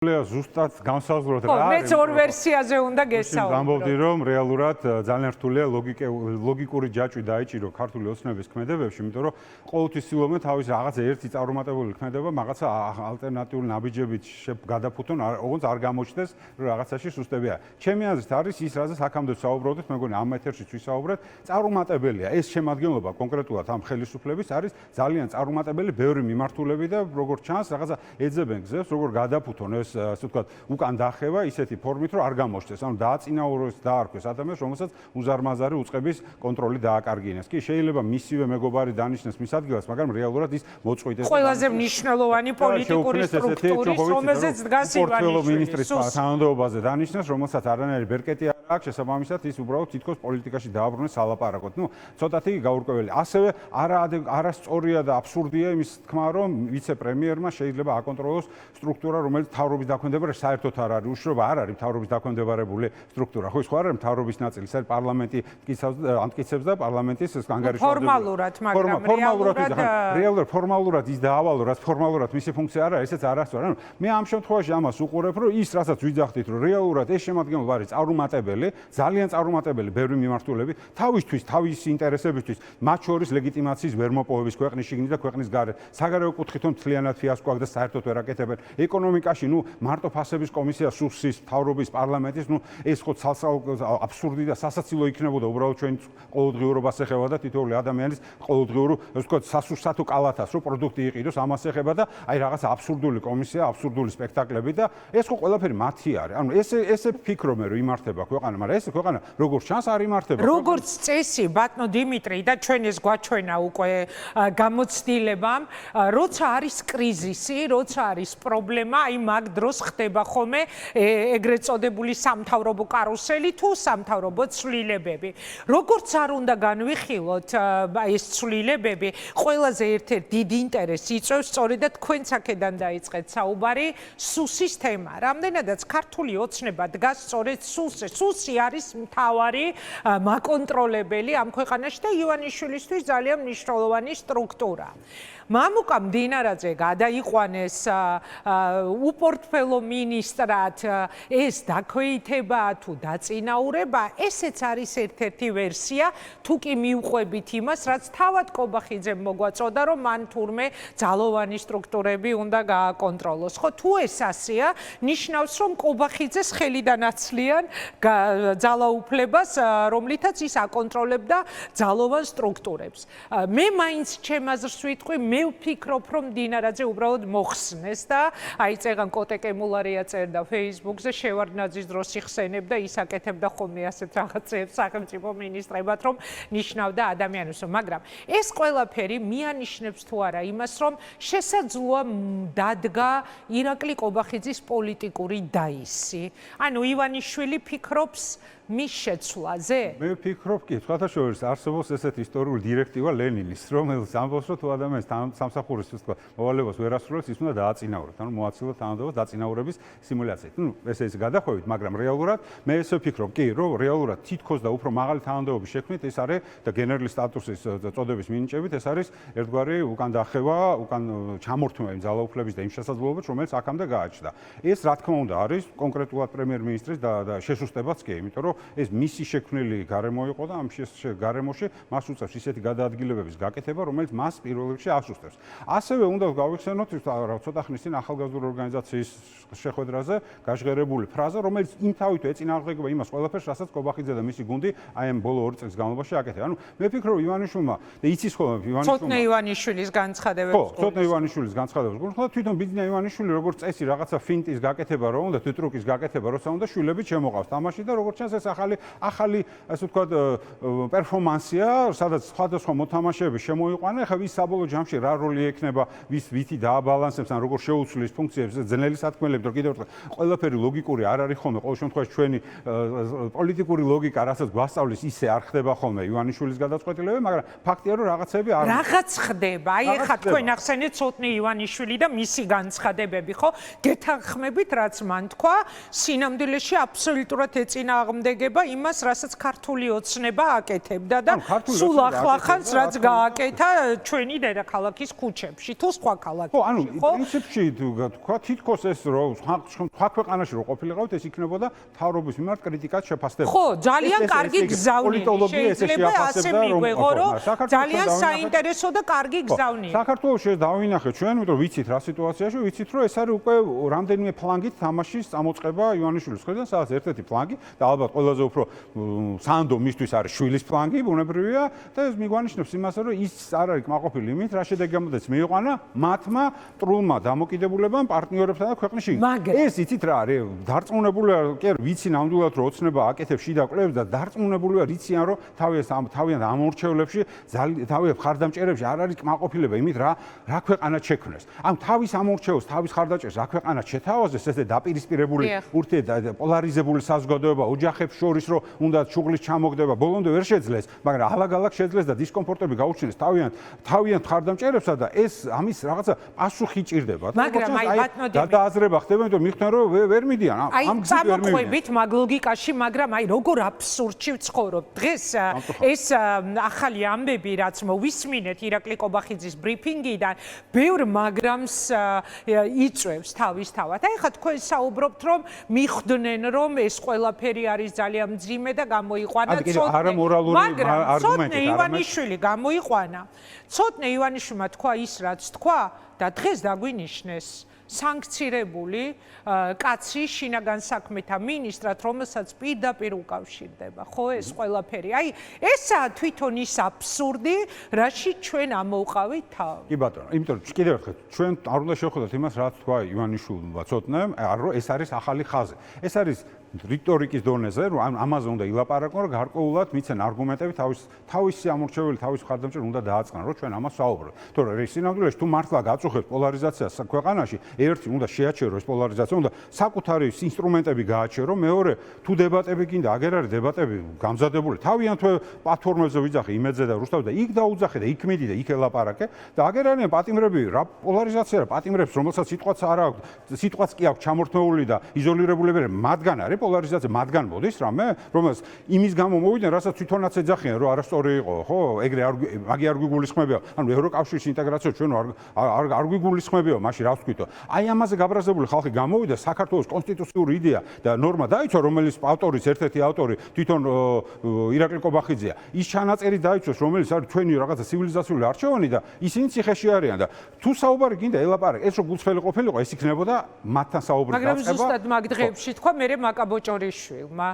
ზუსტად განსაზღვროთ რა არის. მეც ორ ვერსიაზე უნდა გესაუბრო. ამბობდი რომ რეალურად ძალიან რთულია ლოგიკური ჯაჭვი დაიჭირო ქართული ოცნების ქმედებებში, იმიტომ რომ ყოველთვის ცდილობენ თავის რაღაცა ერთი წარუმატებელი ქმედება, რაღაცა ალტერნატიული ნაბიჯებით გადაფუთონ, ოღონდ არ გამოჩნდეს, რომ რაღაცაში სუსტებია. ჩემი აზრით არის ის, რაზეც აქამდე ვსაუბრობდით, მეგონი ამ ეთერშიც ვისაუბრეთ, წარუმატებელია ეს შემადგენლობა კონკრეტულად ამ ხელისუფლების არის ძალიან წარუმატებელი, ბევრი მიმართულები და როგორც ჩანს, რაღაცა ეძებენ გზებს, როგორ გადაფუთონ ეს ასე ვთქვათ, უკან დახევა ისეთი ფორმით, რომ არ გამოჩნდეს. ანუ დააწინაუროს დაარქვეს ადამიანს, რომელსაც უზარმაზარი უწყების კონტროლი დააკარგინეს. კი, შეიძლება მისივე მეგობარი დანიშნეს მის ადგილას, მაგრამ რეალურად ის მოწყვიტეს. ყველაზე მნიშვნელოვანი პოლიტიკური სტრუქტურის, რომელზეც დგას პორტფელო მინისტრის თანამდებობაზე დანიშნეს, რომელსაც არანაირი ბერკეტი არ აქვს, შესაბამისად ის უბრალოდ თითქოს პოლიტიკაში დააბრუნეს ალაპარაკოთ. ნუ ცოტათი გაურკვეველი. ასევე არასწორია და აბსურდია იმის თქმა, რომ ვიცე-პრემიერმა შეიძლება აკონტროლოს სტრუქტურა, რომელიც მთავრობის დაქვემდებარე საერთოდ არ არის უშუალოდ არ არის მთავრობის დაქვემდებარებული სტრუქტურა. ხო, სხვა არ არის მთავრობის ნაწილი, ეს არის პარლამენტი ამტკიცებს და პარლამენტის ანგარიშვალდები. ფორმალურად, მაგრამ რეალურად ფორმალურად ის დაავალო, რაც ფორმალურად მისი ფუნქცია არ არის, ესეც არასწორი. ანუ მე ამ შემთხვევაში ამას უყურებ, რომ ის რასაც ვიძახდით, რომ რეალურად ეს შემადგენლობა არის წარუმატებელი, ძალიან წარუმატებელი ბევრი მიმართულებით, თავისთვის, თავის ინტერესებისთვის, მათ შორის ლეგიტიმაციის ვერ მოპოვების ქვეყნის შიგნით და ქვეყნის გარეთ. საგარეო კუთხითონ მთლიანად ფიასკო აქვს და საერთოდ ვერ აკეთებენ. ეკონომიკაში ნუ მარტო ფასების კომისია სუსის მთავრობის პარლამენტის ნუ ეს ხო აბსურდი და სასაცილო იქნებოდა უბრალოდ ჩვენ ყოველდღიურობას ეხება და თითოეული ადამიანის ყოველდღიურ ასე ვთქვათ სასურსათო კალათას რომ პროდუქტი იყიდოს ამას ეხება და აი რაღაცა აბსურდული კომისია აბსურდული სპექტაკლები და ეს ხო ყველაფერი მათი არის ანუ ესე ფიქრობენ რომ იმართება ქვეყანა მაგრამ ეს ქვეყანა როგორც ჩანს არ იმართება როგორც წესი ბატონო დიმიტრი და ჩვენ ეს გვაჩვენა უკვე გამოცდილებამ როცა არის კრიზისი როცა არის პრობლემა აი მაგ დროს ხდება ხოლმე ეგრეთ წოდებული სამთავრობო კარუსელი თუ სამთავრობო ცვლილებები. როგორც არ უნდა განვიხილოთ ეს ცვლილებები, ყველაზე ერთ-ერთი დიდი ინტერესი იწვევს სწორედ თქვენ აქედან დაიწყეთ საუბარი სუსის თემა. რამდენადაც ქართული ოცნება დგას სწორედ სუსზე. სუსი არის მთავარი მაკონტროლებელი ამ ქვეყანაში და ივანიშვილისთვის ძალიან მნიშვნელოვანი სტრუქტურა. მამუკა მდინარაძე გადაიყვანეს უპორტფელო მინისტრად ეს დაქვეითება თუ დაწინაურება ესეც არის ერთ-ერთი ვერსია თუ კი მიუყვებით იმას რაც თავად კობახიძემ მოგვაწოდა რომ მან თურმე ძალოვანი სტრუქტურები უნდა გააკონტროლოს ხო თუ ეს ასეა ნიშნავს რომ კობახიძეს ხელიდან აცლიან ძალაუფლებას რომლითაც ის აკონტროლებდა ძალოვან სტრუქტურებს მე მაინც ჩემ აზრს ვიტყვი მე ვფიქრობ რომ დინარაძე უბრალოდ მოხსნეს და აი წეგან კოტეკემულარია წერდა Facebook-ზე შევარდნაძის დროს იხსენებდა ის აკეთებდა ხოლმე ასეთ რაღაცებს სახელმწიფო მინისტრებად რომ ნიშნავდა ადამიანებს მაგრამ ეს ყველაფერი მიანიშნებს თუ არა იმას რომ შესაძლოა დადგა ირაკლი კობახიძის პოლიტიკური დაისი ანუ ივანიშვილი ფიქრობს მის შეცვლაზე? მე ვფიქრობ კი, სხვათაშორის არსებობს ესეთი ისტორიული დირექტივა ლენინის, რომელიც ამბობს, რომ თუ ადამიანს სამსახურის მოვალეობას ვერ ასრულებს, ის უნდა დააწინაუროს, ანუ მოაცილოს თანამდებობას დაწინაურების სიმულაციით. ნუ ეს გადახვევით, მაგრამ რეალურად მე ესე ვფიქრობ, კი, რომ რეალურად თითქოს და უფრო მაღალი თანამდებობის შექმნით ეს არის და გენერლის სტატუსის წოდების მინიჭებით, ეს არის ერთგვარი უკან დახევა, უკან ჩამორთმევა იმ ძალაუფლების და იმ შესაძლებლობებს, რომელიც აქამდე გააჩნდა. ეს რა თქმა უნდა არის კონკრეტულად პრემიერ-მინისტრის და შესუსტებაც კი, იმიტომ რომ ეს მისი შექმნილი გარემო იყო და ამ გარემოში მას უწევს ისეთი გადაადგილებების გაკეთება, რომელიც მას პირველ რიგში ასუსტებს. ასევე უნდა გავიხსენოთ ცოტა ხნის წინ ახალგაზრდული ორგანიზაციის შეხვედრაზე გაჟღერებული ფრაზა, რომელიც იმთავითო ეწინააღმდეგება იმას ყველაფერს, რასაც კობახიძე და მისი გუნდი აი ამ ბოლო 2 წლის განმავლობაში აკეთებდა. ანუ მე ვფიქრობ ივანიშვილმა და იცის ხოლმე ივანიშვილმა ცოტნე ივანიშვილის განცხადებებს ხო, ცოტნე ივანიშვილის განცხადებებს გულხდა თვითონ ბიძინა ივანიშვილი როგორც წესი რაღაცა ფინტის გაკეთება რო უნდა თუ ტრუკის გაკეთება როცა უნდა შვილები შემოყავს თამაში და როგორც ჩანს ეს ახალი ასე ვთქვათ პერფორმანსია, სადაც სხვადასხვა მოთამაშეები შემოიყვანენ, ხა ვის საბოლოო ჯამში რა როლი ექნება, ვის ვითი დააბალანსებს, ან როგორ შეუცვლის ფუნქციებს, ძნელი სათქმელები, რომ კიდევ ერთხელ ყველაფერი ლოგიკური არ არის ხოლმე, ყოველ შემთხვევაში ჩვენი პოლიტიკური ლოგიკა, რასაც გვასწავლის, ისე არ ხდება ხოლმე ივანიშვილის გადაწყვეტილებები, მაგრამ ფაქტია, რომ რაღაცები არ რაღაც ხდება. აი ეხლა თქვენ ახსენეთ ცოტნე ივანიშვილი და მისი განცხადებები, ხო? გეთანხმებით, რაც მან თქვა, სინამდვილეში აბსოლუტურად ეწინააღმდეგება იმას, რასაც ქართული ოცნება აკეთებდა და სულ ახლახანს რაც გააკეთა ჩვენი დედაქალაქ ქალაქის ქუჩებში თუ სხვა ქალაქებში. ხო, ანუ პრინციპში თქვა თითქოს ეს რომ სხვა ქვეყანაში რო ყოფილიყავთ, ეს იქნებოდა თავრობის მიმართ კრიტიკად შეფასდება. ხო, ძალიან კარგი გზავნილი. შეიძლება ასე მიგვეღო, რომ ძალიან საინტერესო და კარგი გზავნილი. საქართველოს ეს დავინახეთ ჩვენ, იმიტომ რომ ვიცით რა სიტუაციაში, ვიცით რომ ეს არის უკვე რამდენიმე ფლანგით თამაშის წამოწყება ივანიშვილის ხედან, სადაც ერთ-ერთი ფლანგი და ალბათ ყველაზე უფრო სანდო მისთვის არის შვილის ფლანგი, ბუნებრივია და ეს მიგვანიშნებს იმას, რომ ის არ არის კმაყოფილი იმით, რა შედეგი გამოდის მიიყვანა მათმა ტრულმა დამოკიდებულებამ პარტნიორებთან და ქვეყნის შიგნით. ეს იცით რა არის? დარწმუნებულია, კი არა, ვიცი ნამდვილად რომ ოცნება აკეთებს შიდა კვლევებს და დარწმუნებულია რიციან რომ თავიანთ ამორჩევლებში, თავიანთ ხარდამჭერებში არ არის კმაყოფილება იმით რა ქვეყანა შექმნეს. ანუ თავის ამორჩევლს, თავის ხარდამჭერს რა ქვეყანა შეთავაზეს, ესე დაპირისპირებული ურთიერთობა, პოლარიზებული საზოგადოება ოჯახებს შორის რომ უნდა შუღლის ჩამოგდება, ბოლომდე ვერ შეძლეს, მაგრამ ალაგ-ალაგ შეძლეს და დისკომფორტები გაუჩინეს თავიანთ ხარდამჭერებსა და ეს ამის რაღაცა პასუხი ჭირდება. მაგრამ აი ბატონო დააზრება ხდება, იმიტომ მიხვდნენ რომ ვერ მიდიან ამ გზით ვერ მივიდნენ. წამოყვებით მაგ ლოგიკაში, მაგრამ აი როგორ აბსურდში ვცხოვრობ. დღეს ეს ახალი ამბები, რაც მოვისმინეთ ირაკლი კობახიძის ბრიფინგიდან, ბევრ მაგრამს იწვევს თავისთავად. აი ხა თქვენ საუბრობთ, რომ მიხვდნენ, რომ ეს ყველაფერი არის ძალიან მძიმე და გამოიყვანა ცოტნე. მაგრამ ცოტნე ივანიშვილი გამოიყვანა. ცოტნე ივანიშვილმა თქვა ის, რაც თქვა და დღეს დაგვინიშნეს სანქცირებული კაცი შინაგან საქმეთა მინისტრად, რომელსაც პირდაპირ უკავშირდება, ხო ეს ყველაფერი. აი, ესაა თვითონ ის აბსურდი, რაში ჩვენ ამოვყავით თავი. კი ბატონო, იმიტომ რომ კიდევ ერთხელ ჩვენ არ უნდა შევხედოთ იმას, რაც თქვა ივანიშვილმა ცოტნემ, რომ ეს არის ახალი ხაზი. ეს არის რიტორიკის დონეზე, რომ ამაზე უნდა ილაპარაკონ, რომ გარკვეულად მიცენ არგუმენტები თავისი ამორჩეველი, თავის ხარდამჭერი უნდა დააწყნან, რომ ჩვენ ამას ვსაუბრობთ. თორე სინამდვილეში თუ მართლა გაწუხებთ პოლარიზაციას ქვეყანაში, ერთი უნდა შეაჩერო ეს პოლარიზაცია, უნდა საკუთარი ინსტრუმენტები გააჩერო, მეორე თუ დებატები გინდა, აგერ არის დებატები გამზადებული. თავიანთ პლატფორმებზე ვიძახე იმედზე და რუსთავზე და იქ დაუძახე და იქ მიდი და იქ ელაპარაკე და აგერ არიან პატიმრები, რა პოლარიზაცია რა პატიმრებს, რომელსაც სიტყვაც არ აქვს, სიტყვაც კი აქვს ჩამორთმეული და იზოლირებულები, მათგან არის პოლარიზაცია, მათგან მოდის რამე, რომელსაც იმის გამო მოვიდნენ, რასაც თვითონაც ეძახიან, რომ არასწორი იყო, ხო? ეგრე მაგი არ გვიგულისხმებია. ანუ ევროკავშირის ინტეგრაცია ჩვენ არ გვიგულისხმებია, მაშინ რა ვთქვითო? აი ამაზე გაბრაზებული ხალხი გამოვიდა, საქართველოს კონსტიტუციური იდეა და ნორმა დაიცვა, რომელიც ავტორის ერთ-ერთი ავტორი თვითონ ირაკლი კობახიძეა. ის ჩანაწერი დაიცვას, რომელიც არის ჩვენი რაღაცა ცივილიზაციული არჩევანი და ისინი ციხეში არიან და თუ საუბარი გინდა ელაპარაკ, ეს რო გულწრფელი ყოფილიყო, ეს იქნებოდა მათთან საუბარი მაგრამ ზუსტად მაგ დღეებში თქვა მერე მაკაბოჭორიშვილმა,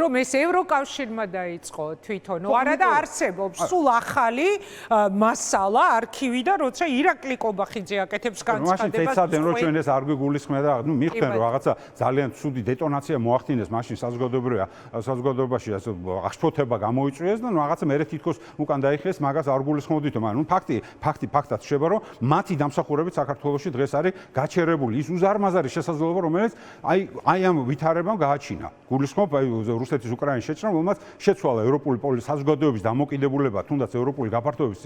რომ ეს ევროკავშირმა დაიწყო თვითონ, არა და არსებობს სულ ახალი მასალა, არქივი და როცა ირაკლი კობახიძე აკეთებს განცხადებას ჩვენ ეს არ გვიგულისხმება და მიხვდნენ რომ რაღაცა ძალიან ცუდი დეტონაცია მოახდინეს მაშინ საზოგადოებაში ასე აღშფოთება გამოიწვიეს და რაღაცა მე თითქოს უკან დაიხეს მაგას არ გულისხმობდით მაგრამ ფაქტად შეება რომ მათი დამსახურებით საქართველოში დღეს არის გაჩერებული ის უზარმაზარი შესაძლებლობა რომელიც აი ამ ვითარებამ გააჩინა გულისხმობ აი რუსეთის უკრაინის შეჭრამ რომელმაც შეცვალა ევროპული პოლიტიკის საზოგადოების დამოკიდებულება თუნდაც ევროპული გაფართოების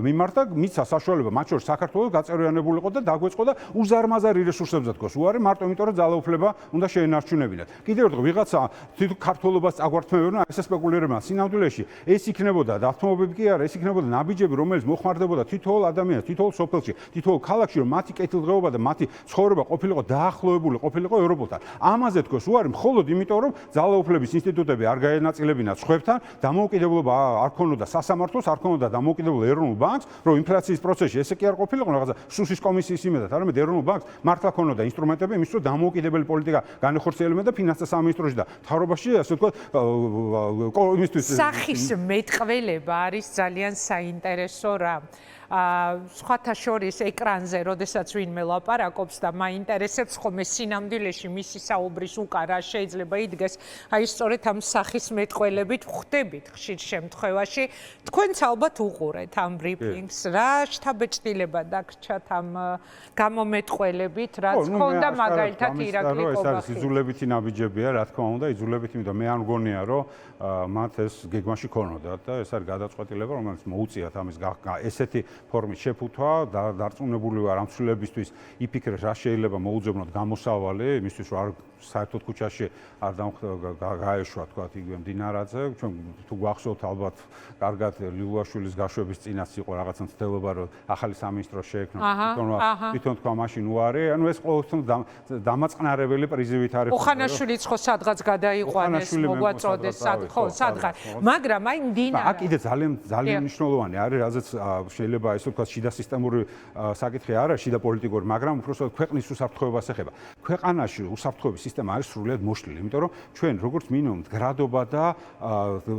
მიმართ და მიცა საშუალება მათ შორის საქართველოს გაწევრიანებულიყო და დაგვეწყო და უზარმაზარი რესურსებზე თქოს უარი მარტო იმიტომ რომ ძალაუფლება უნდა შეენარჩუნებინათ. კიდევ ერთხელ ვიღაცა თვითონ ქართულობას წაგვართმევენ ეს სპეკულირება სინამდვილეში ეს იქნებოდა დათმობები კი არა ეს იქნებოდა ნაბიჯები რომელიც მოხმარდებოდა თითოეულ ადამიანს თითოეულ სოფელში თითოეულ ქალაქში რომ მათი კეთილდღეობა და მათი ცხოვრება ყოფილიყო დაახლოებული ყოფილიყო ევროპასთან. ამაზე თქოს უარი მხოლოდ იმიტომ რომ ძალაუფლების ინსტიტუტები არ გაენაწილებინათ სხვებთან დამოუკიდებლობა არ ქონოდა სასამართლოს არ ქონოდა დამოუკიდებელ ეროვნულ ბანკს რომ ინფლაციის პროცესში ესე კი არ ყოფილიყო რაღაცა სუსის კომისიის იმედად არამედ ეროვნულ ბანკს მართლა ქონოდა ინსტრუმენტები იმის რომ დამოუკიდებელი პოლიტიკა განეხორციელებინა და ფინანსთა სამინისტროში და მთავრობაში ასე ვთქვათ იმისთვის სახის მეტყველება არის ძალიან საინტერესო რა სხვათა შორის ეკრანზე, როდესაც ვინმე ლაპარაკობს და მაინტერესებს ხოლმე სინამდვილეში მისი საუბრის უკან რა შეიძლება იდგეს, აი სწორედ ამ სახის მეტყველებით ვხვდებით ხშირ შემთხვევაში. თქვენც ალბათ უყურეთ ამ ბრიფინგს, რა შთაბეჭდილება დაგრჩათ ამ გამომეტყველებით, რაც ჰქონდა მაგალითად ირაკლი კობახიძე. ეს იზოლებითი ნაბიჯებია, რა თქმა უნდა, იზოლებითი, იმიტომ მე არ მგონია, რომ მათ ეს გეგმაში ქონოდათ და ეს არის გადაწყვეტილება, რომელიც მოუწიათ ამის ესეთი ფორმით შეფუთვა, დარწმუნებული ვარ ამ ცვლილებისთვის იფიქრეს რა შეიძლება მოუძებნოთ გამოსავალი, იმისთვის რომ არ საერთოდ ქუჩაში არ გაეშვა თქვა იგივე მდინარაძე, ჩვენ თუ გვახსოვთ ალბათ კარგად ლიულაშვილის გაშვების წინაც იყო რაღაცა მცდელობა რომ ახალი სამინისტრო შეექმნა, თვითონ თქვა მაშინ უარი, ანუ ეს ყოველთვის დამაწყნარებელი პრიზივით არის. ოხანაშვილიც ხო სადღაც გადაიყვანეს, მოგვაწოდეს, სადღაც. მაგრამ აი მდინარე. აქ კიდე ძალიან მნიშვნელოვანი არის, რაზეც შეიძლება ესე ვთქვათ, შიდა სისტემური საკითხი არ არის, შიდა პოლიტიკური, მაგრამ უბრალოდ ქვეყნის უსაფრთხოებას ეხება. ქვეყანაში უსაფრთხოების სისტემა არის სრულიად მოშლილი, იმიტომ რომ ჩვენ როგორც მინიმუმ მდგრადობა და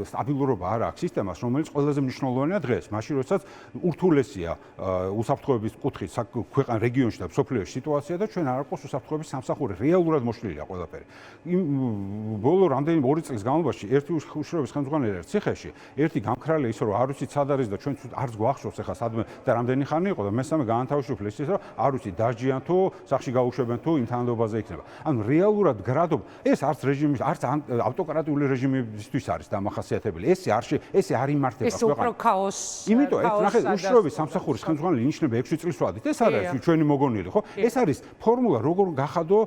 სტაბილურობა არ აქვს სისტემას, რომელიც ყველაზე მნიშვნელოვანია დღეს, მაშინ როდესაც ურთულესია უსაფრთხოების კუთხით ქვეყან რეგიონში და სოფლიოში სიტუაცია და ჩვენ არ აქვს უსაფრთხოების სამსახური, რეალურად მოშლილია ყველაფერი. ბოლო რამდენი 2 წლის განმავლობაში ერთი უშუალობის ხელმძღვანელი ერთ ციხეში, ერთი გამქრალია ის რომ არ ვიცით სად არის და ჩვენ არც გვახსოვს ახლა სადმე და რამდენი ხანი იყო და მესამე გაანთავისუფლეს ის რომ არ ვიცით დაждიან თუ სახში გაუშვებენ თუ იმ თანამდებობაზე იქნება. ანუ რეალურად გრადობა ეს არც რეჟიმის არც ავტოკრატიული რეჟიმისთვის არის დამახასიათებელი. ესე არ იმართება ეს უფრო ქაოსს. იმიტომ ეს ნახე უშუალობის სამსახურის ხელმძღვანელი ინიშნება 6 წლის ვადით. ეს არის ჩვენი მოგონილი, ხო? ეს არის ფორმულა როგორ გახადო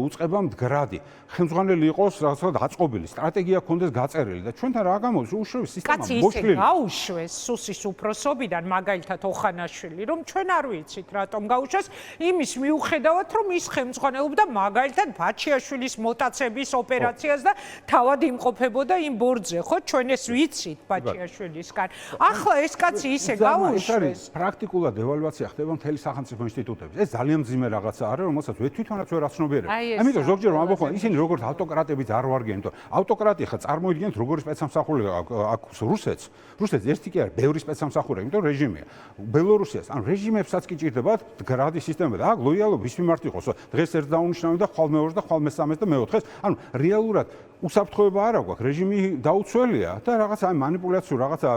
უწყება მდგრადი. ხელმძღვანელი იყოს რაღაცა დაწყობილი, სტრატეგია ქონდეს გაწერილი და ჩვენთან რა გამოდის უშუალობის სისტემა მოშლილი. გაუშვეს სუსის უფროსობიდან მაგალითად ოხანაშვილი, რომ ჩვენ არ ვიცით რატომ გაუშვეს, იმის მიუხედავად რომ ის ხელმძღვანელობდა მაგალითად ბაჩიაშვილის მოტაცების ოპერაციას და თავად იმყოფებოდა იმ ბორძზე, ხო? ჩვენ ეს ვიცით ბაჩიაშვილისგან. ახლა ეს კაცი ისე გაუშვეს. პრაქტიკულად დევალვაცია ხდება მთელი სახელმწიფო ინსტიტუტების. ეს ძალიან მძიმე რაღაცა არის, რომელსაც თვითონაც ვერ აცნობიერებ. ამიტომ ზოგჯერ ვამბობ, ისინი როგორც ავტოკრატებიც არ ვარგენ, იმიტომ ავტოკრატია ხა წარმოიდგინეთ როგორი სპეცსამსახური აქვს რუსეთს. რუსეთს ერთი კი არის, ბევრი სპეცსამსახური, იმიტომ რეჟიმია. ბელორუსიას, ან რეჟიმებსაც კი ჭირდებათ გრადი სისტემა და აქ ლოიალობა ის მიმართ იყოს, დღეს ერთ დაუნიშნავენ და ხვალ მეორეს და ხვალ მესამეს და მეოთხეს. ანუ რეალურად უსაფრთხოება არ აქვს, რეჟიმი დაუცველია და რაღაც აი манипуляციურ რაღაცა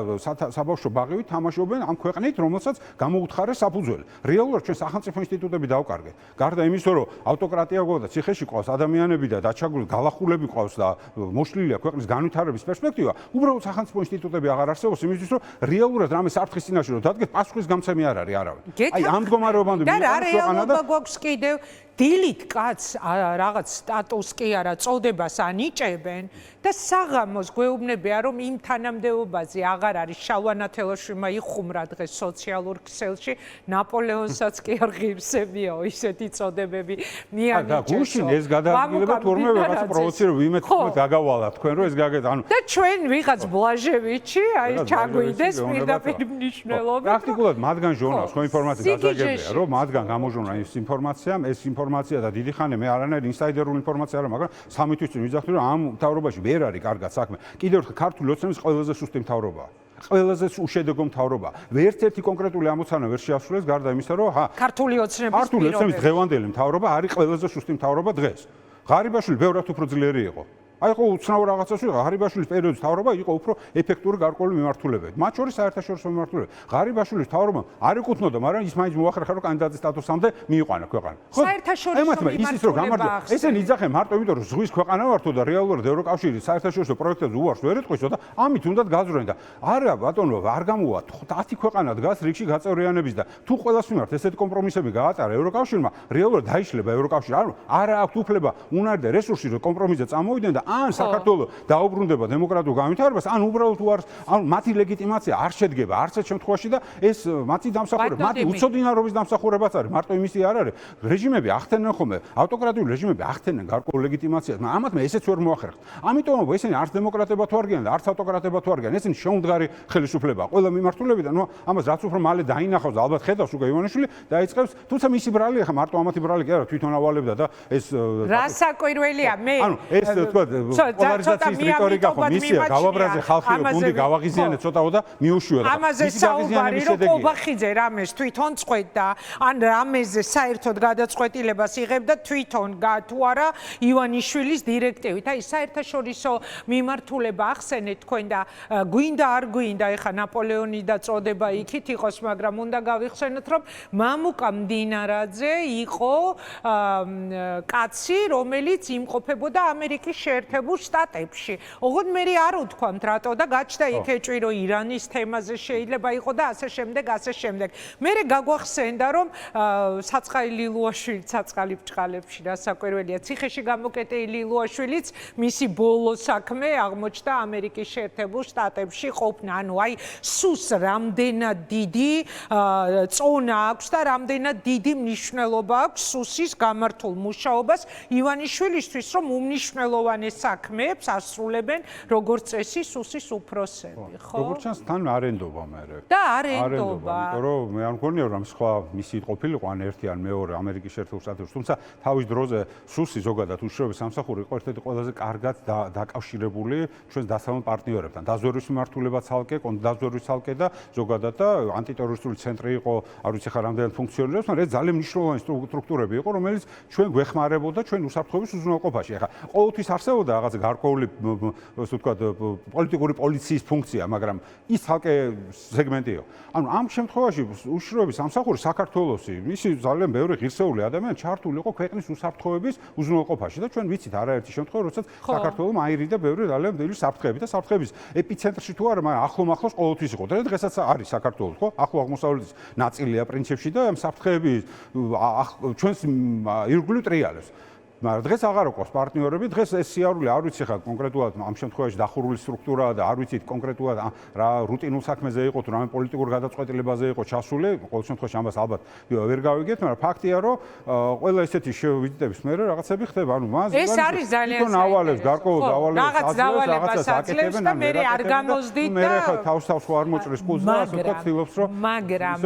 საბავშვო ბაღივით თამაშობენ ამ ქვეყნით, რომელსაც გამოუთხარეს საფუძველი. რეალურად ჩვენ სახელმწიფო ინსტიტუტები დავკარგეთ. გარდა იმისა, რომ ავტოკრატია გვაქვს და ციხეში ყავს ადამიანები და დაჩაგრული გალახულები ყავს და მოშლილია ქვეყნის განვითარების პერსპექტივა, უბრალოდ სახელმწიფო ინსტიტუტები აღარ არსებობს იმისთვის, რომ რეალურად რამე საფრთხის წინაშე რომ დადგეს, პასუხის გამცემი არ არის არავინ. აი ამ მდგომარეობამდე მივიყვანს და გვაქვს კიდევ დილით კაც რაღაც სტატუსს კი არა წოდებას ანიჭებენ და საღამოს გვეუბნებიან რომ იმ თანამდებობაზე აღარ არის შავანათელაშვილმა იხუმრა დღეს სოციალურ ქსელში ნაპოლეონსაც კი არ ღირსებიაო ისეთი წოდებები მიანიჭეს. და გუშინ ეს გადაადგილება თორმე რაღაცა პროვოცირებულ იმეთ გაგავალა თქვენ რომ ეს გაგეთ ანუ და ჩვენ ვიღაც ბლაჟევიჩი აი ჩაგვიდეს პირდაპირ მნიშვნელობით. პრაქტიკულად მათგან ჟურნალს ხო ინფორმაცია გაგაგებია რომ მათგან გამოჟურნა ის ინფორმაცია და დიდი ხანი მე არანაირი ინსაიდერული ინფორმაცია არა, მაგრამ 3 თვის წინ ვიძახდი რომ ამ მთავრობაში ვერ არის კარგად საქმე. კიდევ ერთხელ ქართული ოცნების ყველაზე სუსტი მთავრობაა. ყველაზე უშედეგო მთავრობაა. ვერცერთი კონკრეტული ამოცანა ვერ შეასრულეს გარდა იმისა, რომ ქართული ოცნების დღევანდელი მთავრობა არის ყველაზე სუსტი მთავრობა დღეს. ღარიბაშვილი ბევრად უფრო ძლიერი იყო. აი ხო უცნაურ რაღაცას ვიღა ღარიბაშვილის პერიოდის მთავრობა იყო უფრო ეფექტური გარკვეული მიმართულებებით. მათ შორის საერთაშორისო მიმართულებები. ღარიბაშვილის მთავრობა არ ეკუთვნოდა, მაგრამ ის მაინც მოახერხა რომ კანდიდატის სტატუსამდე მიიყვანა ქვეყანა. საერთაშორისო მიმართულება. ესენი იძახენ მარტო იმიტომ რომ ზღვის ქვეყანა ვართო და რეალურად ევროკავშირის საერთაშორისო პროექტებზე უარს ვერ ეთქვისო და ამით უნდათ გაზრდენ და არა ბატონო არ გამოვა 10 ქვეყანა დგას რიგში გაწევრიანების და თუ ყველას მიმართ ესეთი კომპრომისები გაატარა ევროკავშირმა რეალურად დაიშლება ევროკავშირი. არა აქვს უფლება უნარი და რესურსი რომ კომპრომისზე წამოვიდნენ და ან საქართველოს დაუბრუნდება დემოკრატიულ განვითარებას, ან უბრალოდ უარს, ან მათი ლეგიტიმაცია არ შედგება არც ერთ შემთხვევაში და ეს მათი დამსახურება, მათი უცოდინარობის დამსახურებაც არის, მარტო იმისი არ არის. რეჟიმები ახდენენ ხოლმე, ავტოკრატიული რეჟიმები ახდენენ გარკვეულ ლეგიტიმაციას, მაგრამ ამათ მე ესეც ვერ მოახერხეთ. ამიტომ ესენი არც დემოკრატებად თუ არიან და არც ავტოკრატებად თუ არიან, ესენი შეუმდგარი ხელისუფლებაა. ყველა მიმართულებიდან, ნუ ამას რაც უფრო მალე დაინახავს, ალბათ ხედავს უკვე ივანიშვილი დაიწყებს, თუმცა მისი ბრალია ხა მარტო ამათი ბრალი კი არა, თვითონ ავალებდა და ეს რა საკვირველია მე ანუ ეს თქვა პოლარიზაციის რიტორიკა ხო მისია გავაბრაზე ხალხი გუნდი გავაღიზიანეთ ცოტაო და მიუშვია. ამაზე საუბარი რომ ყობახიძე რამეს თვითონ წყვეტდა, ან რამეზე საერთოდ გადაწყვეტილებას იღებდა თვითონ თუ არა ივანიშვილის დირექტივით. აი საერთაშორისო მიმართულება ახსენეთ თქვენ და გვინდა არ გვინდა ეხა ნაპოლეონი და წოდება იქით იყოს, მაგრამ უნდა გავიხსენოთ რომ მამუკა მდინარაძე იყო კაცი, რომელიც იმყოფებოდა ამერიკის შეერთებულ შტატებში. ოღონდ მე არ უთქვამთ რატო და გაჩნდა იქ ეჭვი რომ ირანის თემაზე შეიძლება იყო და ასე შემდეგ. მე გაგვახსენდა რომ საწყალი ლილუაშვილი საწყალი ბჭყალებში რასაკვირველია ციხეში გამოკეტილი ლილუაშვილიც მისი ბოლო საქმე აღმოჩნდა ამერიკის შეერთებულ შტატებში ყოფნა. ანუ აი სუს რამდენად დიდი წონა აქვს და რამდენად დიდი მნიშვნელობა აქვს სუსის გამართულ მუშაობას ივანიშვილისთვის, რომ უმნიშვნელოვანეს საქმეებს ასრულებენ როგორც წესი სუსის უფროსები, ხო? როგორც ჩანს, თან არ ენდობა მე. და არ ენდობა. იმიტომ რომ მე არ მგონია რომ სხვა მისი ყოფილიყო ან ერთი ან მეორე ამერიკის შეერთებულ შტატებში, თუმცა თავის დროზე სუსი ზოგადად უშიშროების სამსახური იყო ერთ-ერთი ყველაზე კარგად დაკავშირებული ჩვენს დასავლელ პარტნიორებთან. დაზვერვის მიმართულება ცალკე, დაზვერვის ცალკე და ზოგადად და ანტიტერორისტული ცენტრი იყო, არ ვიცი ხარ რამდენად ფუნქციონირებს, მაგრამ ეს ძალიან მნიშვნელოვანი სტრუქტურები იყო, რომელიც ჩვენ გვეხმარებოდა ჩვენ უსაფრთხოების უზრუნველყოფაში. ახლა ყოველთვის არსებობდა რაღაც გარკვეული, ასე ვთქვათ, პოლიტიკური პოლიციის ფუნქცია, მაგრამ ის ცალკე სეგმენტი იყო. ანუ ამ შემთხვევაში უშიშროების სამსახური საქართველოსი, მისი ძალიან ბევრი ღირსეული ადამიანი ჩართული იყო ქვეყნის უსაფრთხოების უზრუნველყოფაში და ჩვენ ვიცით არაერთი შემთხვევა, როდესაც საქართველოს აირიდა ბევრი ძალიან ბევრი საფრთხეები და საფრთხების ეპიცენტრში თუ არა, მაგრამ ახლომახლოს ყოველთვის იყო. და დღესაც არის საქართველოს, ხო? ახლო აღმოსავლეთის ნაწილია პრინციპში და ამ საფრთხეების ჩვენს ირგვლივ ტრიალებს. მაგრამ დღეს აღარ აქვს პარტნიორები, დღეს ეს სიარული არ ვიცი ხა კონკრეტულად ამ შემთხვევაში დახურული სტრუქტურაა და არ ვიცით კონკრეტულად რა რუტინულ საქმეზე იყო თუ რამე პოლიტიკურ გადაწყვეტილებაზე იყო ჩასული, ყოველ შემთხვევაში ამას ალბათ ვერ გავიგეთ, მაგრამ ფაქტია რომ ყველა ესეთი ვიზიტების მერე რაღაცები ხდება, ანუ მას ეს არის ძალიან ავალებს, გარკვეულ დავალებას აძლევს და მე არ გამოზდით და მე ხა თავს ხო არ მოჭრის კუზს და ასე ვთქვათ ცდილობს რომ მაგრამ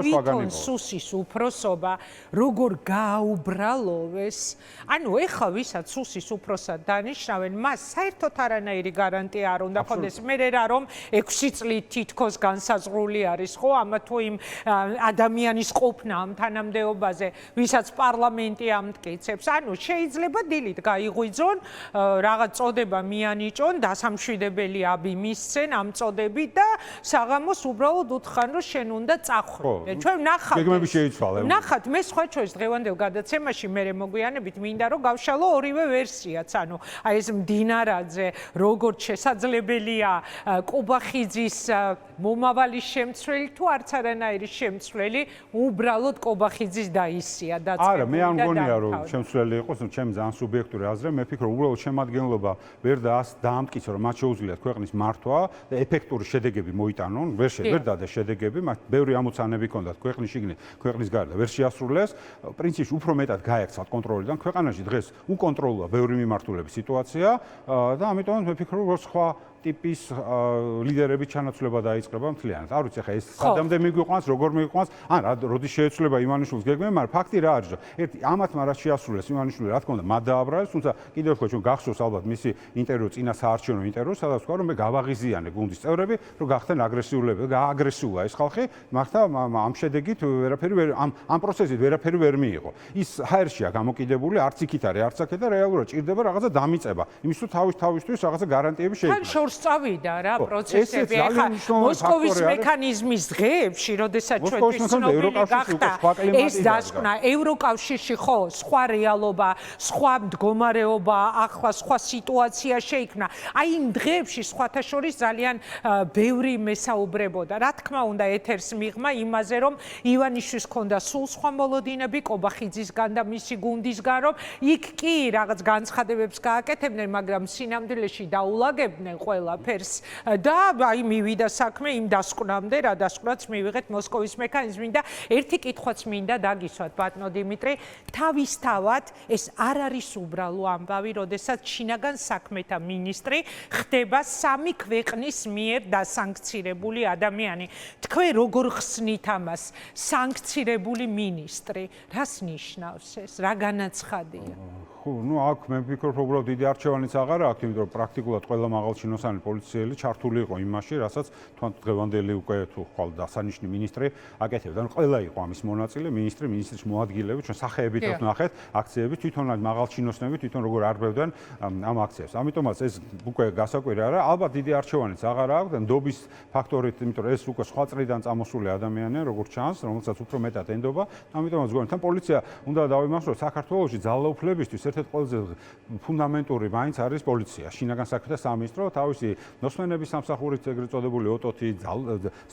თვითონ სუსის უფროსობა როგორ გააუბრალოვეს ანუ ეხა ვისაც სუსის უფროსად დანიშნავენ, მას საერთოდ არანაირი გარანტია არ უნდა ქონდეს. მე რა რომ 6 წლით თითქოს განსაზღვრული არის, ხო, ამა თუ იმ ადამიანის ყოფნა ამ თანამდებობაზე, ვისაც პარლამენტი ამტკიცებს. ანუ შეიძლება დილით გაიღვიძონ, რაღაც წოდება მიანიჭონ, დასამშვიდებელი აბი მისცენ ამ წოდებით და საღამოს უბრალოდ უთხრან, რომ შენ უნდა წახვიდე. ჩვენ ნახავთ. გეგმები შეიცვალა. ნახავთ, მე სხვა ჩვენს დღევანდელ გადაცემაში მე მოგვიანებით მინდა რომ გავშალო ორივე ვერსიაც, ანუ აი ეს მდინარაძე, როგორც შესაძლებელია კობახიძის მომავალი შემცვლელი თუ არც არანაირი შემცვლელი, უბრალოდ კობახიძის დაისია დაწყებული. არა, მე არ მგონია რომ შემცვლელი იყოს, ჩემი ძალიან სუბიექტური აზრი, მე ფიქრობ, უბრალოდ შემადგენლობა ვერ დაამტკიცა, რომ მათ შეუძლიათ ქვეყნის მართვა და ეფექტური შედეგები მოიტანონ, ვერ დადა შედეგები, მათ ბევრი ამოცანები ჰქონდათ ქვეყნის შიგნით, ქვეყნის გარდა, ვერ შეასრულეს, პრინციპში უფრო მეტად გაექცათ კონტროლიდან ქვეყანაში დღეს უკონტროლოა ბევრი მიმართულების სიტუაცია და ამიტომ მე ფიქრობ, რომ სხვა ტიპის ლიდერების ჩანაცვლება დაიწყება მთლიანად. არ ვიცი, ხა ეს სადამდე მიგვიყვანს, როგორ მიგვიყვანს, ან როდის შეეცვლება ივანიშვილის გეგმები, მაგრამ ფაქტი რა არის, რომ ერთი ამათ მარას შეასრულეს ივანიშვილი, რა თქმა უნდა, მათ დააბრალეს, თუმცა კიდევ ერთხელ ჩვენ გახსოვს ალბათ მისი ინტერვიუ წინა საარჩევნო ინტერვიუ, სადაც თქვა, რომ მე გავაღიზიანე გუნდის წევრები, რომ გახდნენ აგრესიულები, გააგრესიულა ეს ხალხი, მაგრამ ამ შედეგით ვერაფერი ამ პროცესით ვერაფერი ვერ მიიღო. ის ჰაერშია გამოკიდებული, არც იქით არის, არც აქეთ და რეალურად ჭირდება რაღაცა დამიწება. იმის თუ თავისთვის რაღაცა გარანტიები შეიქმნა. წავიდა რა პროცესები ახლა მოსკოვის მექანიზმის დღეებში, როდესაც ჩვენთვის ცნობილი გახდა ეს დასკვნა ევროკავშირში ხო სხვა რეალობა, სხვა მდგომარეობა, ახლა სხვა სიტუაცია შეიქმნა. აი იმ დღეებში სხვათა შორის ძალიან ბევრი მესაუბრებოდა. რა თქმა უნდა ეთერს მიღმა იმაზე, რომ ივანიშვილს ჰქონდა სულ სხვა მოლოდინები კობახიძისგან და მისი გუნდისგან, რომ იქ კი რაღაც განცხადებებს გააკეთებდნენ, მაგრამ სინამდვილეში დაულაგებდნენ ყველაფერს და აი მივიდა საქმე იმ დასკვნამდე, რა დასკვნაც მივიღეთ მოსკოვის მექანიზმი და ერთი კითხვაც მინდა დაგისვათ ბატონო დიმიტრი, თავისთავად ეს არ არის უბრალო ამბავი, როდესაც შინაგან საქმეთა მინისტრი ხდება სამი ქვეყნის მიერ დასანქცირებული ადამიანი. თქვენ როგორ ხსნით ამას სანქცირებული მინისტრი? რას ნიშნავს ეს? რა განაცხადია? ხო, ну აქ მე ვფიქრობ, უბრალოდ დიდი არჩევანიც აღარ აქვს, იმიტომ რომ პრაქტიკულად ყველა მაღალჩინოსანი მრავალწლოვანი პოლიციელი ჩართული იყო იმაში, რასაც დღევანდელი უკვე თუ ხვალ დასანიშნი მინისტრი აკეთებდა. ანუ ყველა იყო ამის მონაწილე, ministris მოადგილეები, ჩვენ სახეებით ვნახეთ, აქციები თვითონ მაღალ ჩინოსნები თვითონ როგორ არბევდნენ ამ აქციებს. ამიტომაც ეს უკვე გასაკვირი არა, ალბათ დიდი არჩევანიც აღარ აქვს და ნდობის ფაქტორით, იმიტომ რომ ეს უკვე სხვა წრიდან წამოსული ადამიანია, როგორც ჩანს, რომელსაც უფრო მეტად ენდობა. ამიტომაც გვიან თან პოლიცია უნდა დავიმახსოვროთ, საქართველოში ძალაუფლებისთვის ერთ-ერთი ყველაზე ფუნდამენტური მაინც არის პოლიცია. შინაგან საქმეთა სამინისტრო თავისი ნოსმენების სამსახურით ეგრეთ წოდებული ოტოთი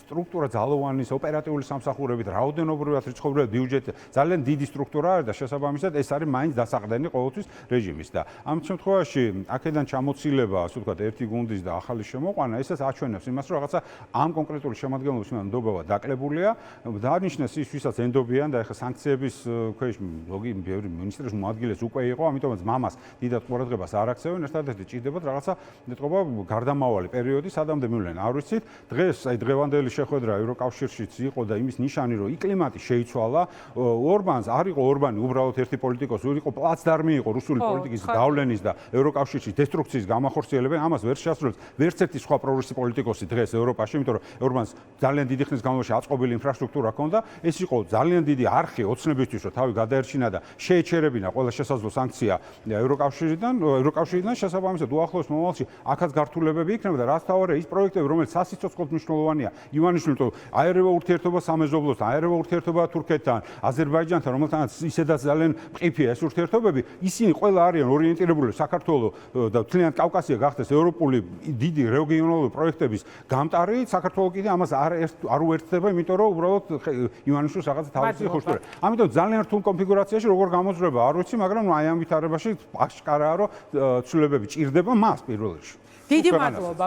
სტრუქტურა ძალოვანის ოპერატიული სამსახურებით რაოდენობრივად რიცხობრივად ბიუჯეტი ძალიან დიდი სტრუქტურა არის და შესაბამისად ეს არის მაინც დასაყრდენი ყოველთვის რეჟიმის და ამ შემთხვევაში აქედან ჩამოცილება, ასე ვთქვათ, ერთი გუნდის და ახალი შემოყვანა, ესაც აჩვენებს იმას, რომ რაღაცა ამ კონკრეტული შემადგენლობის ნდობა დაკლებულია. დაანიშნეს ის, ვისაც ენდობიან და ეხლა სანქციების ქვეშ ზოგი ბევრი მინისტრის მოადგილეს უკვე იყო, ამიტომაც მამას დიდად ყურადღებას არ აქცევენ, ერთადერთი ჭირდებათ რაღაცა ეთყობა გარდამავალი პერიოდი, სადამდე მივლენ. არ ვიცით, დღეს აი დღევანდელი შეხვედრა ევროკავშირშიც იყო და იმის ნიშანი, რომ კლიმატი შეიცვალა. ორბანს არ იყო ორბანი უბრალოდ ერთი პოლიტიკოსი, იყო პლაცდარმი იყო რუსული პოლიტიკის გავლენის და ევროკავშირში დესტრუქციის გამახორციელებენ, ამას ვერ შეასრულებს ვერც ერთი სხვა პროგრესი პოლიტიკოსი დღეს ევროპაში, იმიტომ რომ ორბანს ძალიან დიდი ხნის განმავლობაში აწყობილი ინფრასტრუქტურა ჰქონდა, ეს იყო ძალიან დიდი არხი ოცნებისთვის, რომ თავი გადაერჩინა და შეეჩერებინა ყველა შესაძლო სანქცია ევროკავშირიდან შესაბამისად უახლოეს მომავალში აქაც გართულებები იქნება და რაც თავარია ის პროექტები, რომელიც სასიცოცხლოდ მნიშვნელოვანია ივანიშვილთან, აერევა ურთიერთობა სამეზობლოსთან, აერევა ურთიერთობა თურქეთთან, აზერბაიჯანთან, რომელთანაც ისედაც ძალიან მყიფეა ეს ურთიერთობები, ისინი ყველა არიან ორიენტირებული საქართველოს და მთლიანად კავკასია გახდეს ევროპული დიდი რეგიონალური პროექტების გამტარი, საქართველოს კიდე ამას არ უერთდება, იმიტომ რომ უბრალოდ ივანიშვილს რაღაც თავისი ხუშტურა. ამიტომ ძალიან რთულ კონფიგურაციაში როგორ გამოძრება, არ ვიცი, მაგრამ აი ამ ვითარებაში აშკარაა, რომ ცვლილებები ჭირდება მას პირველ რიგში. დიდი მადლობა.